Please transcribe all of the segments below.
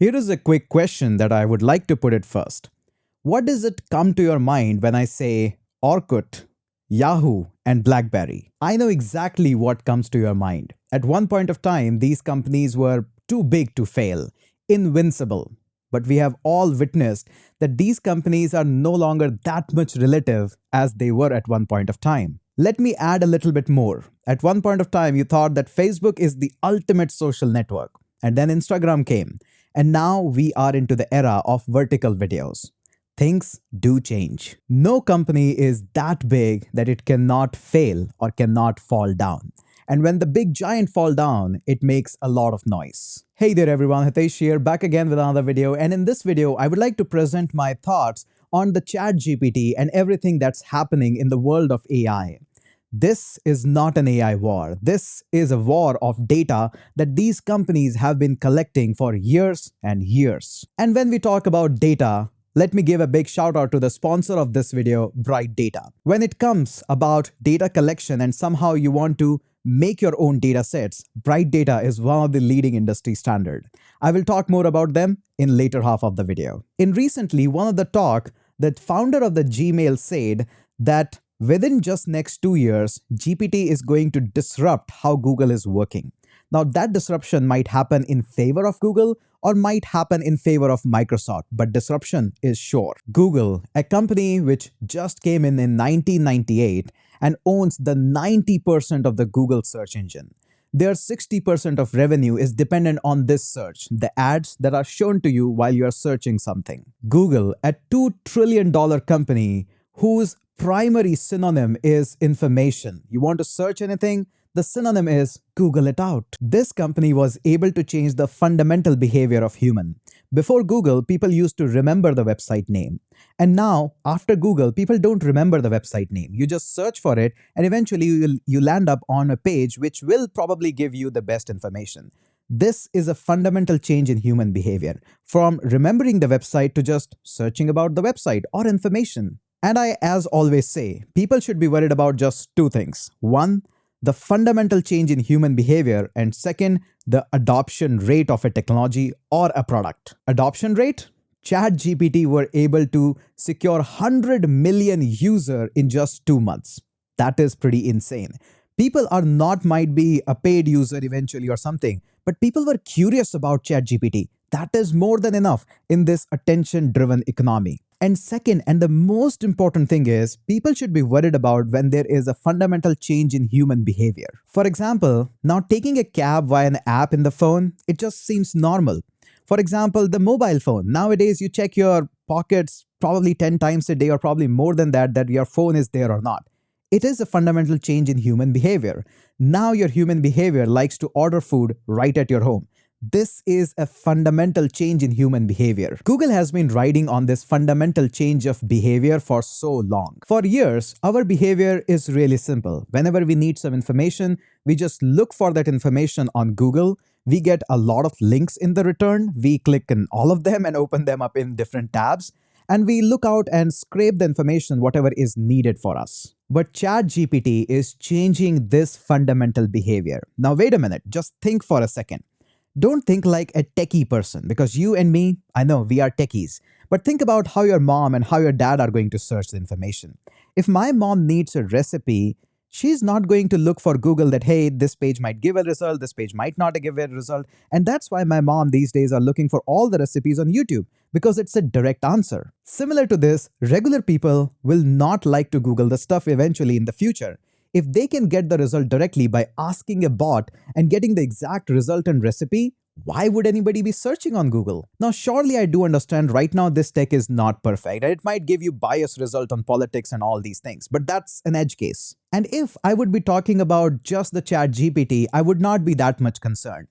Here is a quick question that I would like to put it first. What does it come to your mind when I say Orkut, Yahoo, and BlackBerry? I know exactly what comes to your mind. At one point of time, these companies were too big to fail, invincible. But we have all witnessed that these companies are no longer that much relative as they were at one point of time. Let me add a little bit more. At one point of time, you thought that Facebook is the ultimate social network, and then Instagram came, and now we are into the era of vertical videos. Things do change. No company is that big that it cannot fail or cannot fall down. And when the big giant fall down, it makes a lot of noise. Hey there everyone, Hitesh here, back again with another video. And in this video, I would like to present my thoughts on the ChatGPT and everything that's happening in the world of AI. This is not an AI war. This is a war of data that these companies have been collecting for years and years. And when we talk about data, let me give a big shout out to the sponsor of this video, Bright Data. When it comes about data collection and somehow you want to make your own data sets, Bright Data is one of the leading industry standard. I will talk more about them in later half of the video. In recently, one of the talk, the founder of the Gmail said that within just next 2 years, GPT is going to disrupt how Google is working. Now that disruption might happen in favor of Google or might happen in favor of Microsoft, but disruption is sure. Google, a company which just came in 1998 and owns the 90% of the Google search engine. Their 60% of revenue is dependent on this search, the ads that are shown to you while you are searching something. Google, a $2 trillion company whose primary synonym is information. You want to search anything? The synonym is Google it out. This company was able to change the fundamental behavior of human. Before Google, people used to remember the website name. And now, after Google, people don't remember the website name. You just search for it and eventually you land up on a page which will probably give you the best information. This is a fundamental change in human behavior, from remembering the website to just searching about the website or information. And I, as always say, people should be worried about just two things. One, the fundamental change in human behavior, and second, the adoption rate of a technology or a product. Adoption rate? ChatGPT were able to secure 100 million users in just 2 months. That is pretty insane. People are not might be a paid user eventually or something, but people were curious about ChatGPT. That is more than enough in this attention-driven economy. And second, and the most important thing is, people should be worried about when there is a fundamental change in human behavior. For example, now taking a cab via an app in the phone, it just seems normal. For example, the mobile phone. Nowadays, you check your pockets probably 10 times a day or probably more than that your phone is there or not. It is a fundamental change in human behavior. Now your human behavior likes to order food right at your home. This is a fundamental change in human behavior. Google has been riding on this fundamental change of behavior for so long. For years, our behavior is really simple. Whenever we need some information, we just look for that information on Google. We get a lot of links in the return. We click on all of them and open them up in different tabs. And we look out and scrape the information, whatever is needed for us. But ChatGPT is changing this fundamental behavior. Now, wait a minute. Just think for a second. Don't think like a techie person, because you and me, I know we are techies, but think about how your mom and how your dad are going to search the information. If my mom needs a recipe, she's not going to look for Google that, hey, this page might give a result, this page might not give a result. And that's why my mom these days are looking for all the recipes on YouTube, because it's a direct answer. Similar to this, regular people will not like to Google the stuff eventually in the future. If they can get the result directly by asking a bot and getting the exact result and recipe, why would anybody be searching on Google? Now, surely I do understand right now this tech is not perfect and it might give you biased result on politics and all these things, but that's an edge case. And if I would be talking about just the ChatGPT, I would not be that much concerned.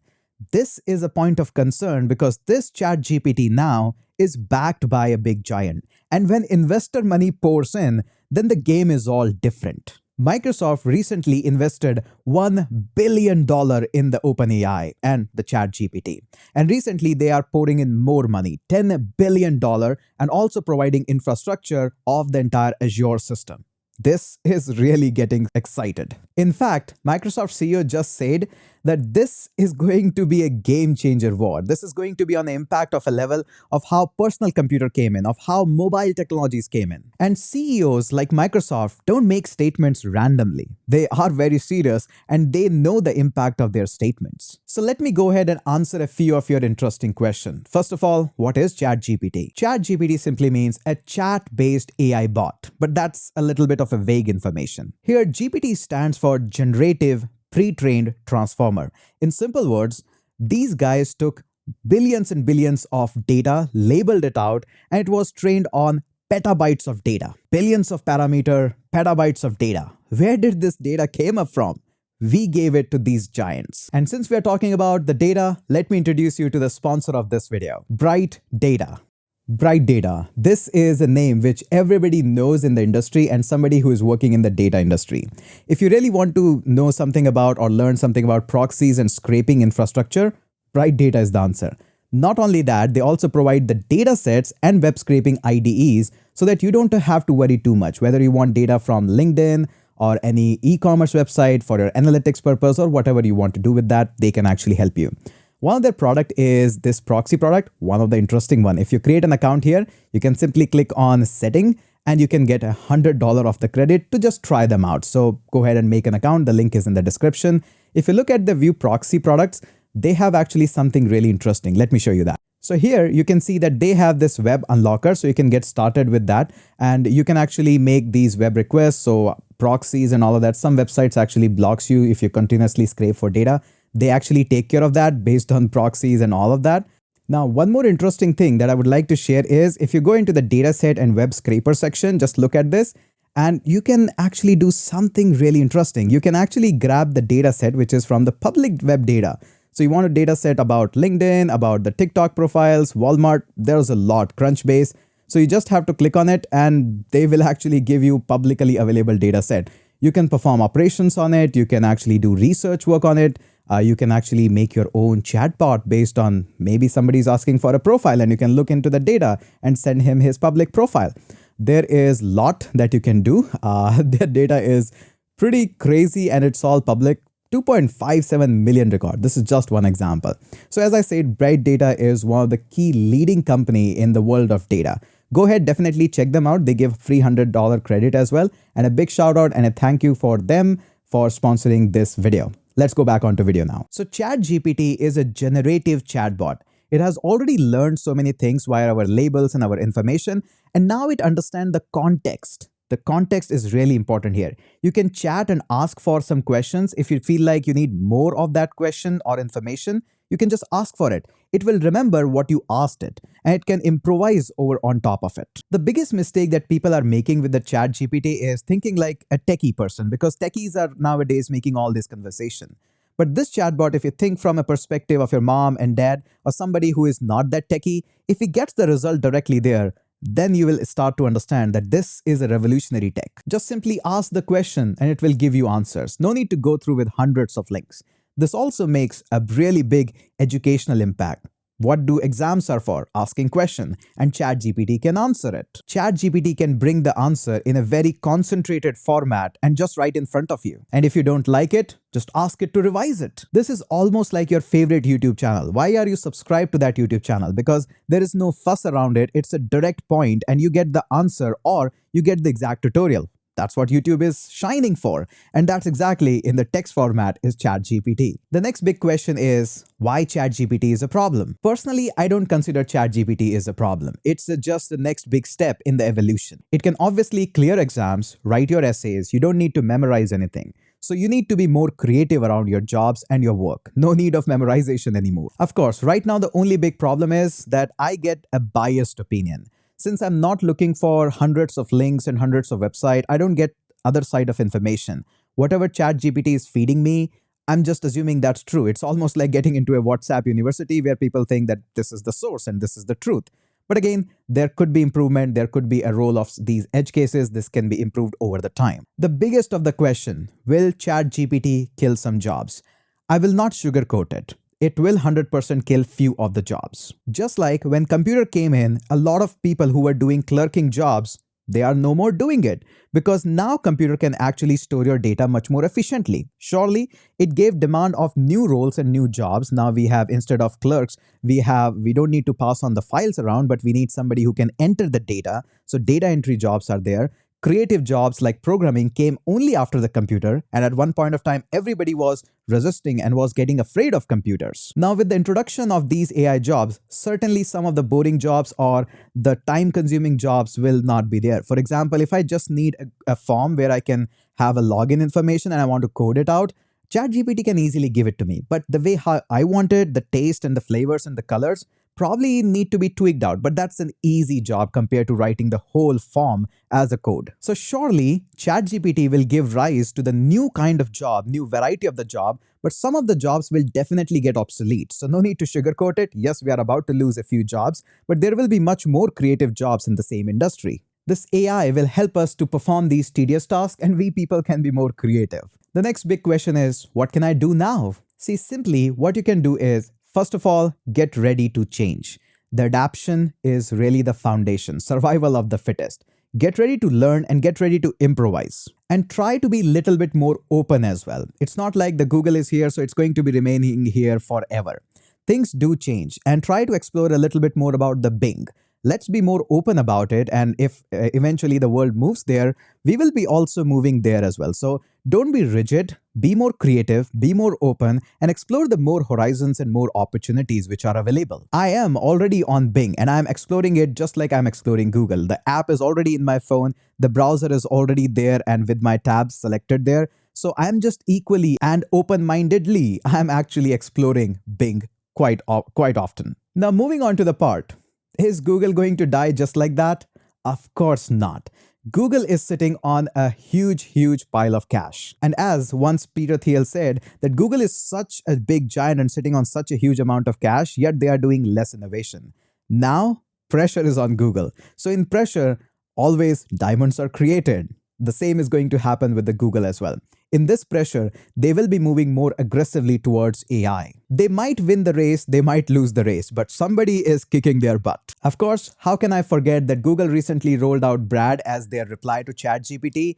This is a point of concern because this ChatGPT now is backed by a big giant. And when investor money pours in, then the game is all different. Microsoft recently invested $1 billion in the OpenAI and the ChatGPT. And recently they are pouring in more money, $10 billion, and also providing infrastructure of the entire Azure system. This is really getting excited. In fact, Microsoft CEO just said that this is going to be a game changer war. This is going to be on the impact of a level of how personal computer came in, of how mobile technologies came in. And CEOs like Microsoft don't make statements randomly. They are very serious and they know the impact of their statements. So let me go ahead and answer a few of your interesting questions. First of all, what is ChatGPT? ChatGPT simply means a chat-based AI bot, but that's a little bit of a vague information. Here, GPT stands for Generative Pre-trained Transformer. In simple words, these guys took billions and billions of data, labeled it out, and it was trained on petabytes of data. Billions of parameter, petabytes of data. Where did this data came up from? We gave it to these giants. And since we are talking about the data, let me introduce you to the sponsor of this video, Bright Data. Bright Data. This is a name which everybody knows in the industry and somebody who is working in the data industry. If you really want to know something about or learn something about proxies and scraping infrastructure, Bright Data is the answer. Not only that, they also provide the data sets and web scraping IDEs so that you don't have to worry too much, whether you want data from LinkedIn or any e-commerce website for your analytics purpose or whatever you want to do with that, they can actually help you. One of their product is this proxy product, one of the interesting one. If you create an account here, you can simply click on setting and you can get $100 of the credit to just try them out. So go ahead and make an account. The link is in the description. If you look at the View proxy products, they have actually something really interesting. Let me show you that. So here you can see that they have this web unlocker, so you can get started with that and you can actually make these web requests. So proxies and all of that. Some websites actually blocks you if you continuously scrape for data. They actually take care of that based on proxies and all of that. Now, one more interesting thing that I would like to share is if you go into the dataset and web scraper section, just look at this and you can actually do something really interesting. You can actually grab the dataset, which is from the public web data. So you want a data set about LinkedIn, about the TikTok profiles, Walmart, there's a lot, Crunchbase. So you just have to click on it and they will actually give you publicly available data set. You can perform operations on it. You can actually do research work on it. You can actually make your own chatbot based on maybe somebody's asking for a profile and you can look into the data and send him his public profile. There is a lot that you can do. Their data is pretty crazy and it's all public. 2.57 million record. This is just one example. So as I said, Bright Data is one of the key leading company in the world of data. Go ahead, definitely check them out. They give free $100 credit as well. And a big shout out and a thank you for them for sponsoring this video. Let's go back onto video now. So ChatGPT is a generative chatbot. It has already learned so many things via our labels and our information. And now it understands the context. The context is really important here. You can chat and ask for some questions. If you feel like you need more of that question or information, you can just ask for it. It will remember what you asked it and it can improvise over on top of it. The biggest mistake that people are making with the ChatGPT is thinking like a techie person because techies are nowadays making all this conversation. But this chatbot, if you think from a perspective of your mom and dad or somebody who is not that techie, if he gets the result directly there, then you will start to understand that this is a revolutionary tech. Just simply ask the question and it will give you answers. No need to go through with hundreds of links. This also makes a really big educational impact. What do exams are for? Asking question, and ChatGPT can answer it. ChatGPT can bring the answer in a very concentrated format and just right in front of you. And if you don't like it, just ask it to revise it. This is almost like your favorite YouTube channel. Why are you subscribed to that YouTube channel? Because there is no fuss around it. It's a direct point and you get the answer or you get the exact tutorial. That's what YouTube is shining for. And that's exactly in the text format is ChatGPT. The next big question is why ChatGPT is a problem. Personally, I don't consider ChatGPT is a problem. It's just the next big step in the evolution. It can obviously clear exams, write your essays. You don't need to memorize anything. So you need to be more creative around your jobs and your work. No need of memorization anymore. Of course, right now the only big problem is that I get a biased opinion. Since I'm not looking for hundreds of links and hundreds of websites, I don't get other side of information. Whatever ChatGPT is feeding me, I'm just assuming that's true. It's almost like getting into a WhatsApp university where people think that this is the source and this is the truth. But again, there could be improvement. There could be a role of these edge cases. This can be improved over the time. The biggest of the question, will ChatGPT kill some jobs? I will not sugarcoat it. It will 100% kill few of the jobs. Just like when computer came in, a lot of people who were doing clerking jobs They are no more doing it because now computer can actually store your data much more efficiently. Surely, it gave demand of new roles and new jobs. Now we have, instead of clerks, we don't need to pass on the files around, but we need somebody who can enter the data. So data entry jobs are there. Creative jobs like programming came only after the computer, and at one point of time, everybody was resisting and was getting afraid of computers. Now, with the introduction of these AI jobs, certainly some of the boring jobs or the time-consuming jobs will not be there. For example, if I just need a form where I can have a login information and I want to code it out, ChatGPT can easily give it to me. But the way how I want it, the taste and the flavors and the colors, probably need to be tweaked out, but that's an easy job compared to writing the whole form as a code. So surely ChatGPT will give rise to the new kind of job, new variety of the job, but some of the jobs will definitely get obsolete. So no need to sugarcoat it. Yes, we are about to lose a few jobs, but there will be much more creative jobs in the same industry. This AI will help us to perform these tedious tasks, and we people can be more creative. The next big question is, what can I do now? See, simply what you can do is, first of all, get ready to change. The adaptation is really the foundation, survival of the fittest. Get ready to learn and get ready to improvise. And try to be a little bit more open as well. It's not like the Google is here, so it's going to be remaining here forever. Things do change, and try to explore a little bit more about the Bing. Let's be more open about it, and if eventually the world moves there, we will be also moving there as well. So don't be rigid, be more creative, be more open, and explore the more horizons and more opportunities which are available. I am already on Bing and I'm exploring it just like I'm exploring Google. The app is already in my phone, the browser is already there and with my tabs selected there. So I'm just equally and open-mindedly, I'm actually exploring Bing quite often. Now moving on to the part. Is Google going to die just like that? Of course not. Google is sitting on a huge pile of cash. And as once Peter Thiel said, that Google is such a big giant and sitting on such a huge amount of cash, yet they are doing less innovation. Now, pressure is on Google. So in pressure, always diamonds are created. The same is going to happen with the Google as well. In this pressure, they will be moving more aggressively towards AI. They might win the race, they might lose the race, but somebody is kicking their butt. Of course, how can I forget that Google recently rolled out Brad as their reply to ChatGPT,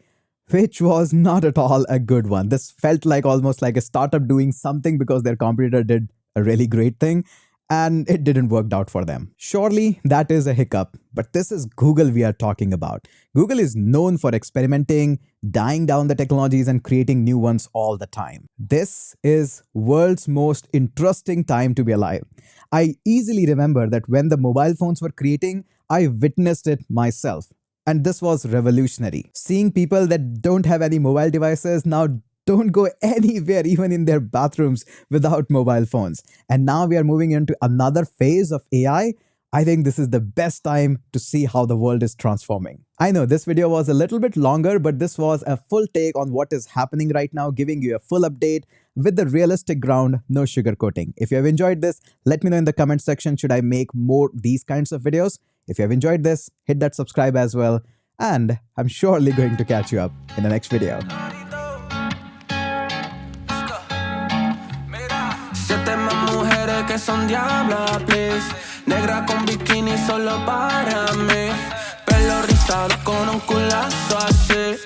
which was not at all a good one. This felt like almost like a startup doing something because their competitor did a really great thing, and it didn't work out for them. Surely that is a hiccup, but this is Google we are talking about. Google is known for experimenting, dying down the technologies and creating new ones all the time. This is world's most interesting time to be alive. I easily remember that when the mobile phones were creating, I witnessed it myself. And this was revolutionary. Seeing people that don't have any mobile devices now don't go anywhere, even in their bathrooms, without mobile phones. And now we are moving into another phase of AI. I think this is the best time to see how the world is transforming. I know this video was a little bit longer, but this was a full take on what is happening right now, giving you a full update with the realistic ground, no sugarcoating. If you have enjoyed this, let me know in the comment section, should I make more these kinds of videos? If you have enjoyed this, hit that subscribe as well. And I'm surely going to catch you up in the next video. Que son diablas, please. Negra con bikini solo para mí. Pelo rizado con un culazo así.